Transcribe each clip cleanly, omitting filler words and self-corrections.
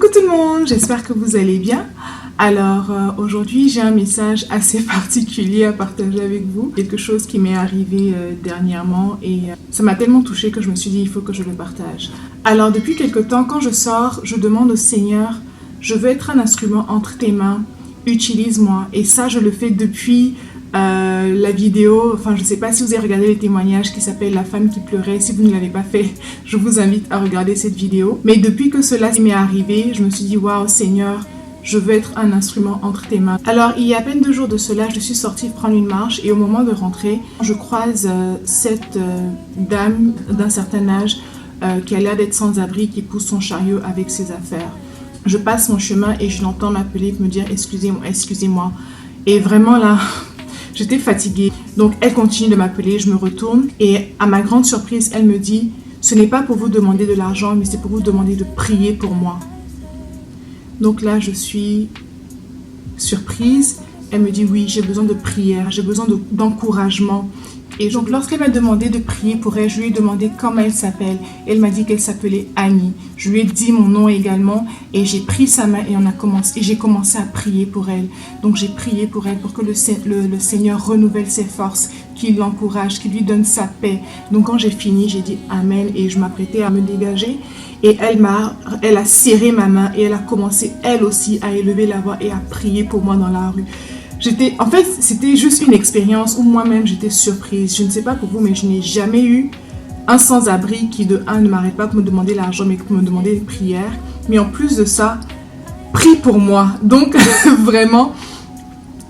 Coucou tout le monde, j'espère que vous allez bien. Alors aujourd'hui j'ai un message assez particulier à partager avec vous. Quelque chose qui m'est arrivé dernièrement et ça m'a tellement touchée que je me suis dit il faut que je le partage. Alors depuis quelque temps quand je sors, je demande au Seigneur, je veux être un instrument entre tes mains, utilise-moi. Et ça je le fais depuis la vidéo, enfin je sais pas si vous avez regardé les témoignages qui s'appelle La femme qui pleurait. Si vous ne l'avez pas fait, je vous invite à regarder cette vidéo. Mais depuis que cela m'est arrivé, je me suis dit waouh Seigneur, je veux être un instrument entre tes mains. Alors il y a à peine 2 jours de cela, je suis sortie prendre une marche et au moment de rentrer, je croise cette dame d'un certain âge qui a l'air d'être sans abri, qui pousse son chariot avec ses affaires. Je passe mon chemin et je l'entends m'appeler, me dire excusez-moi, excusez-moi. Et vraiment là, j'étais fatiguée. Donc elle continue de m'appeler, je me retourne et à ma grande surprise, elle me dit « Ce n'est pas pour vous demander de l'argent, mais c'est pour vous demander de prier pour moi. » Donc là, je suis surprise. Elle me dit « Oui, j'ai besoin de prière, j'ai besoin d'encouragement. » Et donc lorsqu'elle m'a demandé de prier pour elle, je lui ai demandé comment elle s'appelle. Elle m'a dit qu'elle s'appelait Annie. Je lui ai dit mon nom également et j'ai pris sa main et j'ai commencé à prier pour elle. Donc j'ai prié pour elle pour que le Seigneur renouvelle ses forces, qu'il l'encourage, qu'il lui donne sa paix. Donc quand j'ai fini, j'ai dit Amen et je m'apprêtais à me dégager. Et elle a serré ma main et elle a commencé elle aussi à élever la voix et à prier pour moi dans la rue. En fait, c'était juste une expérience où moi-même j'étais surprise. Je ne sais pas pour vous, mais je n'ai jamais eu un sans-abri qui de un ne m'arrête pas pour me demander l'argent, mais pour me demander des prières. Mais en plus de ça, prie pour moi. Donc vraiment,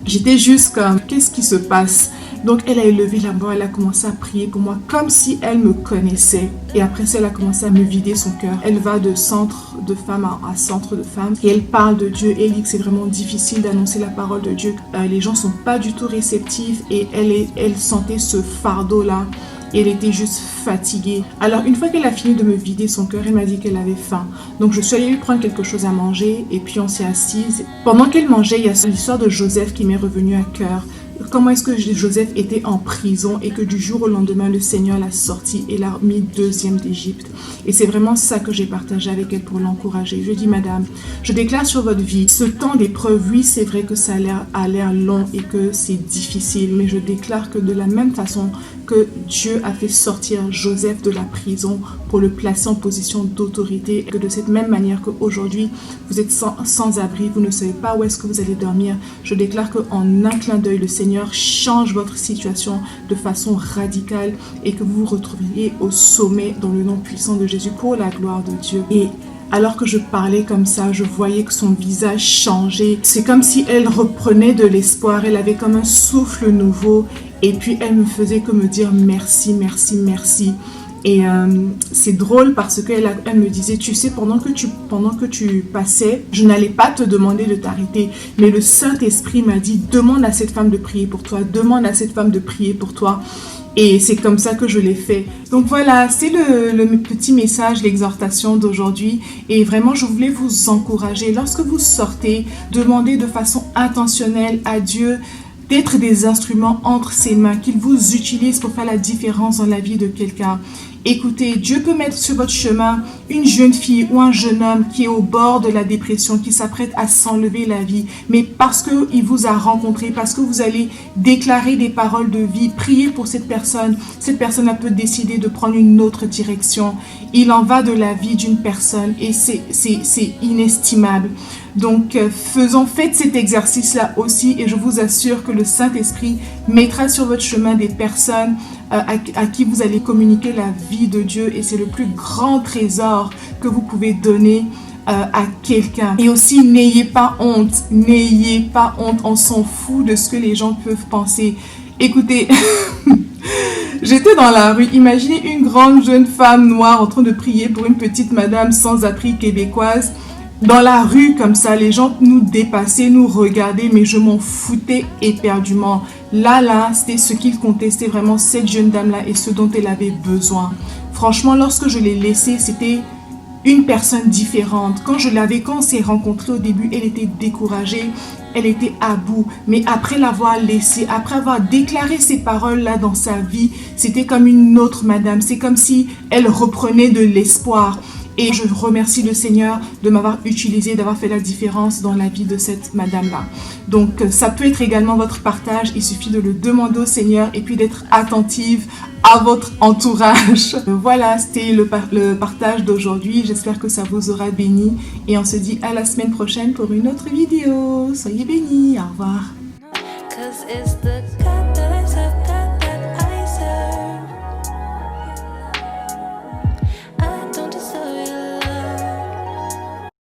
j'étais juste comme, qu'est-ce qui se passe? Donc elle a élevé la voix, elle a commencé à prier pour moi comme si elle me connaissait. Et après ça, elle a commencé à me vider son cœur. Elle va de centre de femmes à centre de femmes. Et elle parle de Dieu. Elle dit que c'est vraiment difficile d'annoncer la parole de Dieu. Les gens ne sont pas du tout réceptifs. Et elle sentait ce fardeau-là. Et elle était juste fatiguée. Alors une fois qu'elle a fini de me vider son cœur, elle m'a dit qu'elle avait faim. Donc je suis allée lui prendre quelque chose à manger. Et puis on s'est assise. Pendant qu'elle mangeait, il y a l'histoire de Joseph qui m'est revenue à cœur. Comment est-ce que Joseph était en prison et que du jour au lendemain, le Seigneur l'a sorti et l'a mis 2e d'Égypte. Et c'est vraiment ça que j'ai partagé avec elle pour l'encourager. Je dis, madame, je déclare sur votre vie, ce temps d'épreuve, oui, c'est vrai que ça a l'air long et que c'est difficile, mais je déclare que de la même façon que Dieu a fait sortir Joseph de la prison pour le placer en position d'autorité, que de cette même manière qu'aujourd'hui, vous êtes sans abri, vous ne savez pas où est-ce que vous allez dormir, je déclare qu'en un clin d'œil, le Seigneur change votre situation de façon radicale et que vous vous retrouviez au sommet dans le nom puissant de Jésus pour la gloire de Dieu. Et alors que je parlais comme ça, je voyais que son visage changeait. C'est comme si elle reprenait de l'espoir, elle avait comme un souffle nouveau et puis elle me faisait que me dire merci, merci, merci. Et c'est drôle parce qu'elle me disait, tu sais, pendant que tu passais, je n'allais pas te demander de t'arrêter. Mais le Saint-Esprit m'a dit, demande à cette femme de prier pour toi, demande à cette femme de prier pour toi. Et c'est comme ça que je l'ai fait. Donc voilà, c'est le petit message, l'exhortation d'aujourd'hui. Et vraiment, je voulais vous encourager. Lorsque vous sortez, demandez de façon intentionnelle à Dieu d'être des instruments entre ses mains, qu'il vous utilise pour faire la différence dans la vie de quelqu'un. Écoutez, Dieu peut mettre sur votre chemin une jeune fille ou un jeune homme qui est au bord de la dépression, qui s'apprête à s'enlever la vie. Mais parce qu'il vous a rencontré, parce que vous allez déclarer des paroles de vie, prier pour cette personne peut décider de prendre une autre direction. Il en va de la vie d'une personne et c'est inestimable. Donc, faites cet exercice-là aussi et je vous assure que le Saint-Esprit mettra sur votre chemin des personnes à qui vous allez communiquer la vie de Dieu et c'est le plus grand trésor que vous pouvez donner à quelqu'un. Et aussi, n'ayez pas honte, on s'en fout de ce que les gens peuvent penser. Écoutez, j'étais dans la rue, imaginez une grande jeune femme noire en train de prier pour une petite madame sans abri québécoise. Dans la rue comme ça, les gens nous dépassaient, nous regardaient, mais je m'en foutais éperdument. Là, c'était ce qu'ils contestaient vraiment, cette jeune dame-là et ce dont elle avait besoin. Franchement, lorsque je l'ai laissée, c'était une personne différente. Quand on s'est rencontrés au début, elle était découragée, elle était à bout. Mais après l'avoir laissée, après avoir déclaré ces paroles-là dans sa vie, c'était comme une autre madame. C'est comme si elle reprenait de l'espoir. Et je remercie le Seigneur de m'avoir utilisé, d'avoir fait la différence dans la vie de cette madame-là. Donc, ça peut être également votre partage. Il suffit de le demander au Seigneur et puis d'être attentive à votre entourage. Voilà, c'était le partage d'aujourd'hui. J'espère que ça vous aura béni. Et on se dit à la semaine prochaine pour une autre vidéo. Soyez bénis. Au revoir.